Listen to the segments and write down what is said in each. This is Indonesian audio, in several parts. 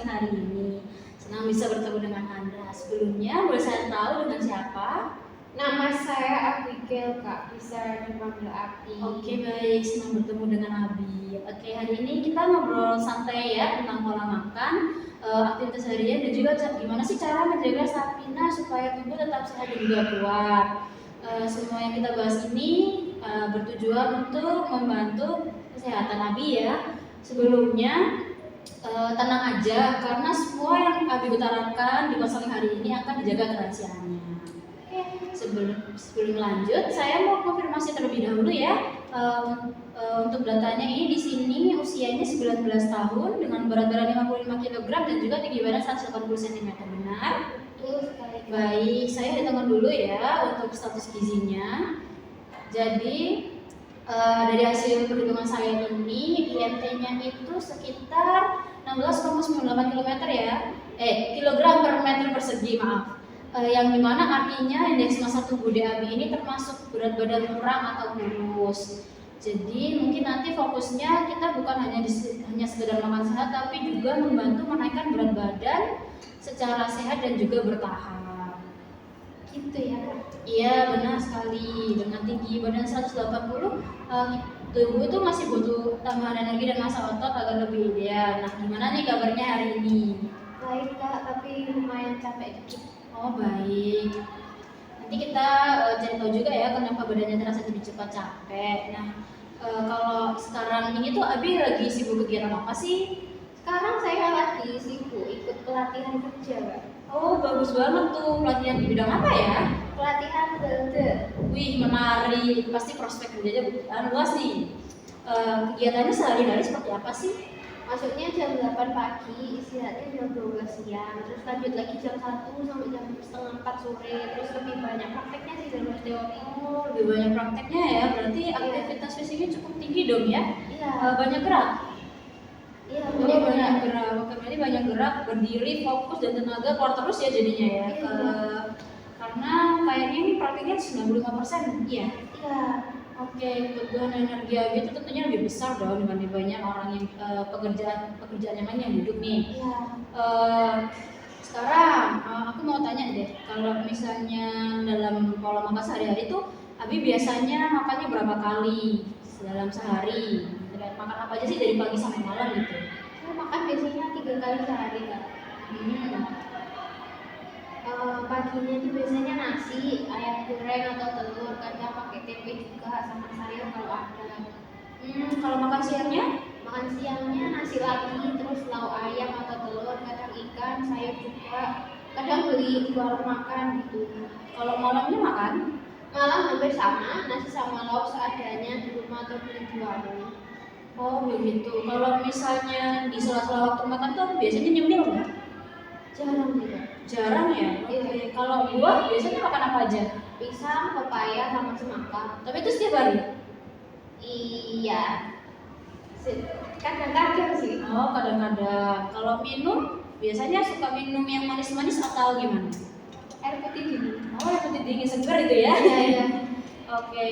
siang hari ini. Senang bisa bertemu dengan Anda. Sebelumnya boleh saya tahu dengan siapa? Nama saya Abigail, Kak. Bisa dipanggil Abi. Oke, baik, senang bertemu dengan Abi. Oke, hari ini kita ngobrol santai ya tentang pola makan, aktivitas harian dan juga gimana sih cara menjaga stamina supaya tubuh tetap sehat dan juga kuat. Semua yang kita bahas ini bertujuan untuk membantu kesehatan Abi ya. Sebelumnya tenang aja karena semua yang Abi utarakan di konseling hari ini akan dijaga kerahasiaannya. Sebelum lanjut, saya mau konfirmasi terlebih dahulu ya. Untuk datanya ini di sini usianya 19 tahun dengan berat badan 55 kg dan juga tinggi badan 180 cm, benar? Betul sekali. Baik, saya hitungkan dulu ya untuk status gizinya. Jadi dari hasil perhitungan saya ini IMT-nya itu sekitar 16,98 km ya. Kilogram per meter persegi, maaf. Yang dimana artinya indeks massa tubuh Abi ini termasuk berat badan kurang atau kurus. Jadi mungkin nanti fokusnya kita bukan hanya sekedar makan sehat, tapi juga membantu menaikkan berat badan secara sehat dan juga bertahap. Gitu ya, Kak? Iya, benar sekali. Dengan tinggi badan 180, tubuh itu masih butuh tambahan energi dan massa otot agar lebih ideal. Nah, gimana nih kabarnya hari ini? Baik, Kak, tapi lumayan capek dikit. Oh, baik. Nanti kita cari tahu juga ya kenapa badannya terasa lebih cepat capek. Nah, kalau sekarang ini tuh Abi lagi sibuk kegiatan apa sih? Sekarang saya lagi sibuk ikut pelatihan kerja, Kak. Oh, bagus banget tuh. Pelatihan di bidang apa ya? Pelatihan welder. Wih, menarik. Pasti prospek kerjanya luas nih. Kegiatannya sehari-hari seperti apa sih? Masuknya jam 8 pagi, istirahatnya jam 12 siang, terus lanjut lagi jam 1 sampai jam setengah 4 sore, terus lebih banyak prakteknya sih daripada teori. Oh, lebih banyak prakteknya ya. Berarti aktivitas fisiknya cukup tinggi dong ya? Iya. Banyak gerak? Iya, Banyak gerak. Oke, berarti banyak gerak, berdiri, fokus dan tenaga keluar terus ya jadinya ya. Iya. Karena kayaknya ini praktiknya 95%, iya. Iya. Oke, kebutuhan energi Abi itu tentunya lebih besar dong dibanding banyak orang yang pekerjaan yang lain yang duduk nih. Iya. Sekarang aku mau tanya deh, kalau misalnya dalam pola makan sehari-hari tuh Abi biasanya makannya berapa kali dalam sehari? Makan apa aja sih dari pagi sampai malam gitu? Saya makan biasanya 3 kali sehari, Kak. Paginya itu biasanya nasi, ayam goreng atau telur, kadang pakai tempe juga sama sayur kalau ada. Kalau makan siangnya? Makan siangnya nasi lagi, terus lauk ayam atau telur, kadang ikan, sayur juga. Kadang beli di warung makan gitu. Kalau malamnya makan? Malam hampir sama, nasi sama lauk seadanya di rumah atau beli di warung. Oh begitu. Kalau misalnya di sela-sela waktu makan tuh biasanya nyemil nggak? Jarang juga. Jarang ya? Oke. Kalau buah biasanya makan apa aja? Pisang, pepaya, sama semangka. Tapi itu setiap hari? Iya. Kadang-kadang sih. Oh, kadang-kadang. Kalau minum, biasanya suka minum yang manis-manis atau gimana? Air putih dingin. Oh, air putih dingin segar itu ya? Iya, iya. Oke.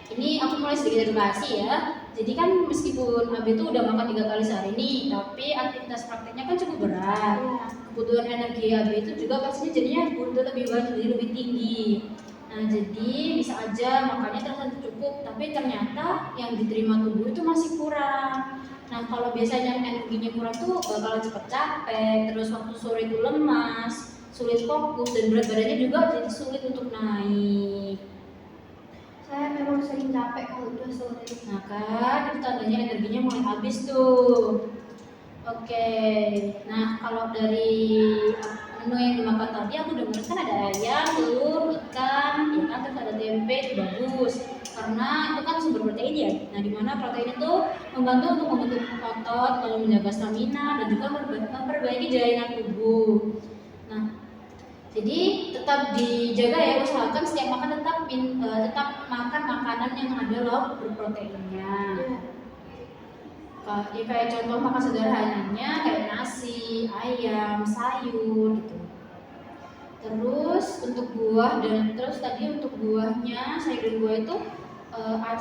Ini aku mulai sedikit edukasi ya. Jadi kan meskipun Abi itu udah makan 3 kali sehari nih, tapi aktivitas prakteknya kan cukup berat. Iya. Kebutuhan energi Abi itu juga pastinya jadinya butuh lebih banyak, jadi lebih tinggi. Nah, jadi bisa aja makannya terasa cukup, tapi ternyata yang diterima tubuh itu masih kurang. Nah, kalau biasanya energinya kurang tuh bakalan cepet capek, terus waktu sore itu lemas, sulit fokus, dan berat badannya juga jadi sulit untuk naik. Saya memang sering capek kalau udah sore. Nah kan, itu tandanya energinya mulai habis tuh. Oke, nah kalau dari menu yang dimakan tadi aku dengar kan ada ayam, telur, ikan, ya kan, terus ada tempe, itu bagus. Karena itu kan sumber protein ya. Nah dimana protein itu membantu untuk membentuk otot, lalu menjaga stamina dan juga memperbaiki jaringan tubuh. Nah, jadi tetap dijaga ya, usahakan setiap makan tetap makan makanan yang ada lauk berproteinnya. Ya, kayak contoh makan sederhananya kayak nasi, ayam, sayur gitu. Terus untuk buah tadi untuk buahnya, sayur buah itu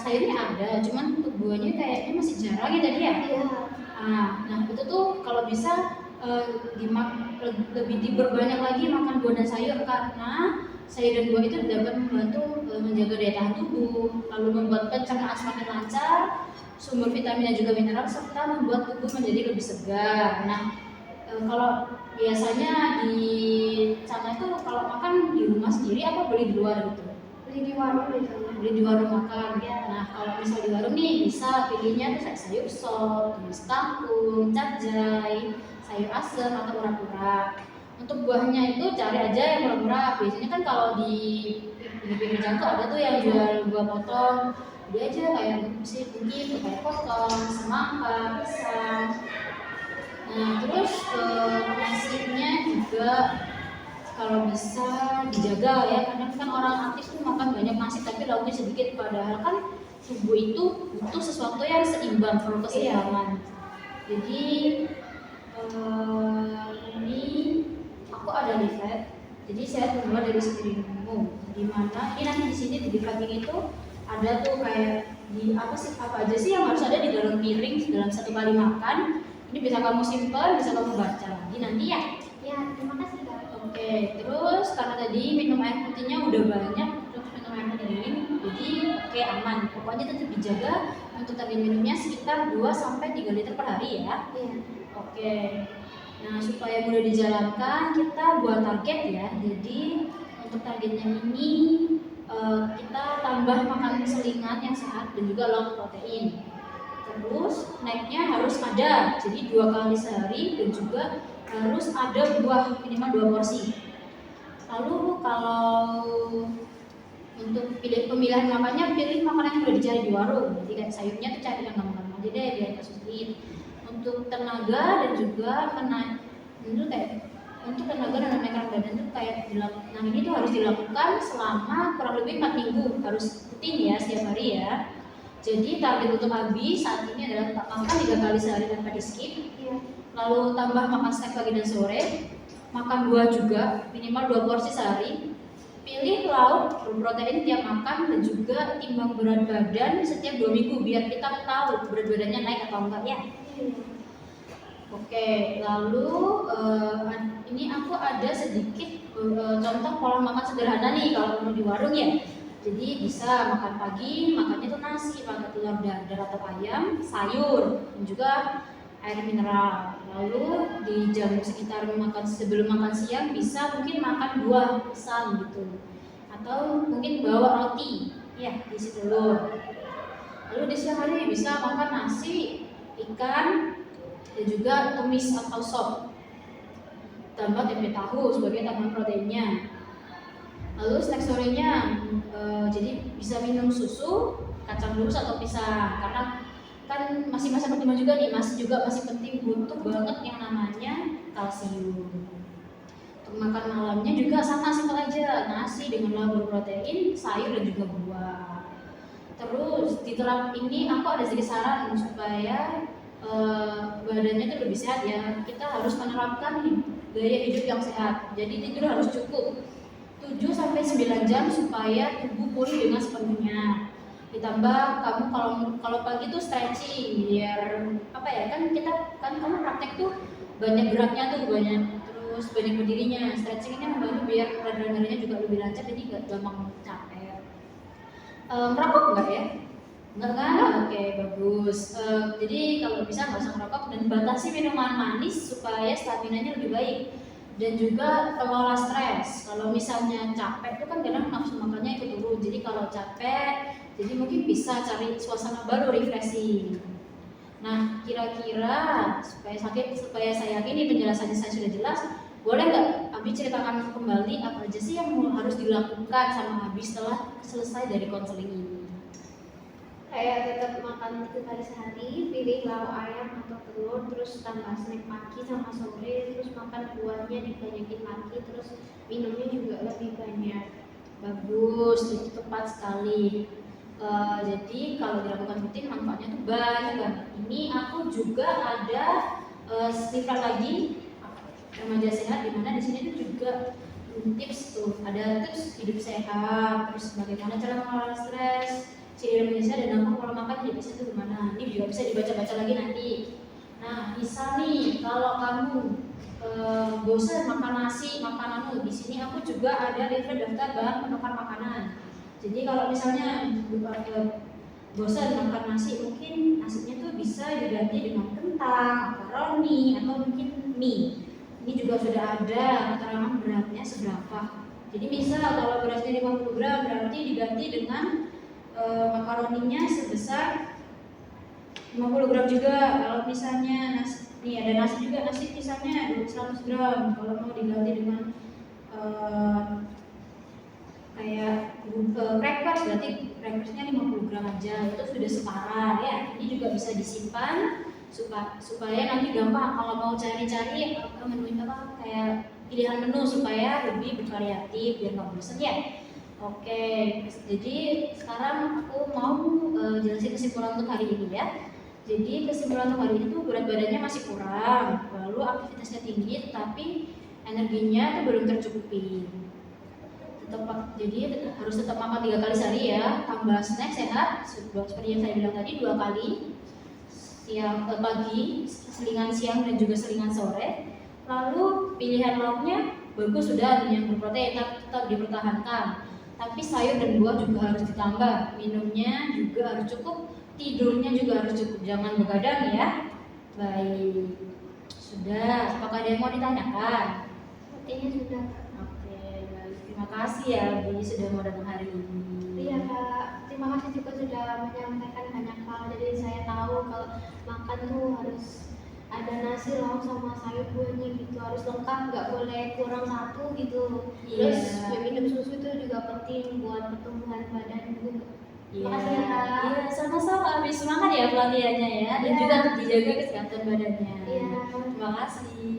sayurnya ada, cuman untuk buahnya kayaknya masih jarang ya tadi ya. Iya. Nah itu tuh kalau bisa lebih diperbanyak lagi makan buah dan sayur, karena sayur dan buah itu dapat membantu menjaga daya tahan tubuh, lalu membuat pencernaan semakin lancar, sumber vitamin dan juga mineral, serta membuat tubuh menjadi lebih segar. Nah kalau biasanya di sana itu kalau makan di rumah sendiri apa beli di luar gitu? Beli di warung biasanya. Beli di warung makan. Nah kalau misal di warung nih bisa pilihnya tuh kayak sayur sop, tumis kangkung, capcay, sayur asem atau urat-urat. Untuk buahnya itu cari aja yang murah-murah. Biasanya kan kalau di pinggir jalan tuh ada tuh yang jual buah potong. Dia aja kayak mungkin kayak potong, semangka, pisang. Nah terus nasinya juga kalau bisa dijaga ya, kadang kan orang aktif tuh makan banyak nasi tapi lauknya sedikit, padahal kan tubuh itu butuh sesuatu yang seimbang, perlu keseimbangan. Jadi ini aku ada riset, jadi saya keluar dari screeningmu, di mana ini nanti di sini di daging itu ada tuh kayak di apa aja sih yang harus ada di dalam piring dalam satu kali makan. Ini bisa kamu simpan, bisa kamu baca lagi nanti ya. Ya, terima kasih Kak. Oke, terus karena tadi minum air putihnya udah banyak, terus minum air putih dingin, jadi aman. Pokoknya tetap dijaga untuk target minumnya sekitar 2-3 liter per hari ya. Iya. Oke. Nah, supaya mudah dijalankan, kita buat target ya. Jadi untuk targetnya ini kita tambah makan selingan yang sehat dan juga low protein. Terus naiknya harus ada, jadi 2 kali sehari dan juga harus ada buah minimal 2 porsi. Lalu kalau untuk pemilihan makannya, pilih makanan yang udah dicari di warung. Jadi kayak sayurnya tuh cari yang gampang aja deh biar nggak sulit. Untuk tenaga dan juga untuk tenaga dan menaikkan badan tuh kayak nah ini tuh harus dilakukan selama kurang lebih 4 minggu, harus rutin ya setiap hari ya. Jadi target untuk habis saat ini adalah makan 3 kali sehari tanpa di skip. Iya. Lalu tambah makan snack pagi dan sore, makan buah juga minimal 2 porsi sehari. Pilih lauk berprotein tiap makan dan juga timbang berat badan setiap 2 minggu biar kita tahu berat badannya naik atau enggak ya. Oke, lalu ini aku ada sedikit contoh pola makan sederhana nih kalau mau di warung ya. Jadi bisa makan pagi, makannya tuh nasi, pakai telur dadar atau ayam, sayur, dan juga air mineral. Lalu di jam sekitar sebelum makan siang bisa mungkin makan buah, pisang gitu, atau mungkin bawa roti, ya isi telur. Lalu di siang hari bisa makan nasi, ikan, dan juga tumis atau sop, tambah tempe tahu sebagai tambahan proteinnya. Lalu snack sorenya jadi bisa minum susu, kacang rebus atau pisang, karena kan masih masa pertumbuhan juga nih, masih penting, butuh banget yang namanya kalsium. Untuk makan malamnya juga sama, simpel aja, nasi dengan lauk berprotein, sayur dan juga buah. Terus di terap ini aku ada sedikit saran supaya badannya itu lebih sehat ya. Kita harus menerapkan gaya hidup yang sehat. Jadi tidur harus cukup 7-9 jam supaya tubuh pulih dengan sepenuhnya. Ditambah kamu kalau pagi tuh stretching biar apa ya, kan kamu praktek tuh banyak geraknya tuh, terus banyak berdirinya. Stretching ini membantu biar radang-radangnya juga lebih lancar, jadi gak gampang capek. Merokok enggak ya? Enggak kan? Oke, bagus. Jadi kalau bisa nggak usah merokok dan batasi minuman manis supaya staminanya lebih baik. Dan juga kelola stres. Kalau misalnya capek itu kan kadang nafsu makannya ikut turun. Jadi kalau capek, jadi mungkin bisa cari suasana baru, refreshing. Nah, kira-kira supaya saya yakin ini penjelasannya saya sudah jelas, boleh nggak Abi ceritakan kembali apa aja sih yang harus dilakukan sama Abi setelah selesai dari konseling ini? Kayak tetap makan 3 kali sehari, pilih lauk ayam atau telur, terus tambah snack pagi sama sore, terus makan buahnya dibanyakin lagi, terus minumnya juga lebih banyak. Bagus, itu tepat sekali. Jadi kalau dilakukan rutin manfaatnya tuh banyak banget. Ini aku juga ada stiker lagi remaja sehat, dimana di sini tuh juga tips tuh, ada tips hidup sehat, terus bagaimana cara mengelola stres, ciri remaja sehat dan dampak pola makan di bisa itu gimana. Ini juga bisa dibaca-baca lagi nanti. Nah, misal nih kalau kamu bosan makan nasi makananmu, di sini aku juga ada liver daftar bahan penukar makanan. Jadi kalau misalnya bosan makan nasi, mungkin nasinya tuh bisa diganti dengan kentang, makaroni, atau mungkin mie. Ini juga sudah ada keterangan beratnya seberapa. Jadi misal kalau berasnya 50 gram berarti diganti dengan makaroninya sebesar 50 gram juga. Kalau misalnya nasi, nih ada nasi juga, nasi misalnya 100 gram. Kalau mau diganti dengan kayak crackers, berarti crackersnya 50 gram aja, itu sudah setara ya. Ini juga bisa disimpan supaya nanti gampang kalau mau cari-cari menu apa kayak pilihan menu supaya lebih bervariatif biar nggak bosan ya. Oke, jadi sekarang aku mau jelasin kesimpulan untuk hari ini ya. Jadi kesimpulan untuk hari ini tuh berat badannya masih kurang, lalu aktivitasnya tinggi, tetapi energinya tuh belum tercukupi. Jadi harus tetap makan 3 kali sehari ya, tambah snack sehat seperti yang saya bilang tadi 2 kali, siang pagi, selingan siang dan juga selingan sore. Lalu pilihan lauknya bagus sudah yang berprotein tetap dipertahankan. Tapi sayur dan buah juga harus ditambah, minumnya juga harus cukup, tidurnya juga harus cukup, jangan begadang ya. Baik, sudah. Apakah ada yang mau ditanyakan? Sepertinya sudah. Oke, baik. Terima kasih ya Bi sudah mau datang hari ini. Iya Kak, terima kasih juga sudah menyampaikan banyak hal. Jadi saya tahu kalau makan tuh harus ada nasi lauk sama sayur buahnya gitu, harus lengkap, nggak boleh kurang satu gitu. Iya. Terus minum susu itu juga penting buat pertumbuhan badan juga. Iya. Terima kasih ya Kak. Iya, sama-sama. Habis semangat ya pelatihannya ya, dan Iya. juga untuk dijaga kesehatan badannya. Iya. Terima kasih.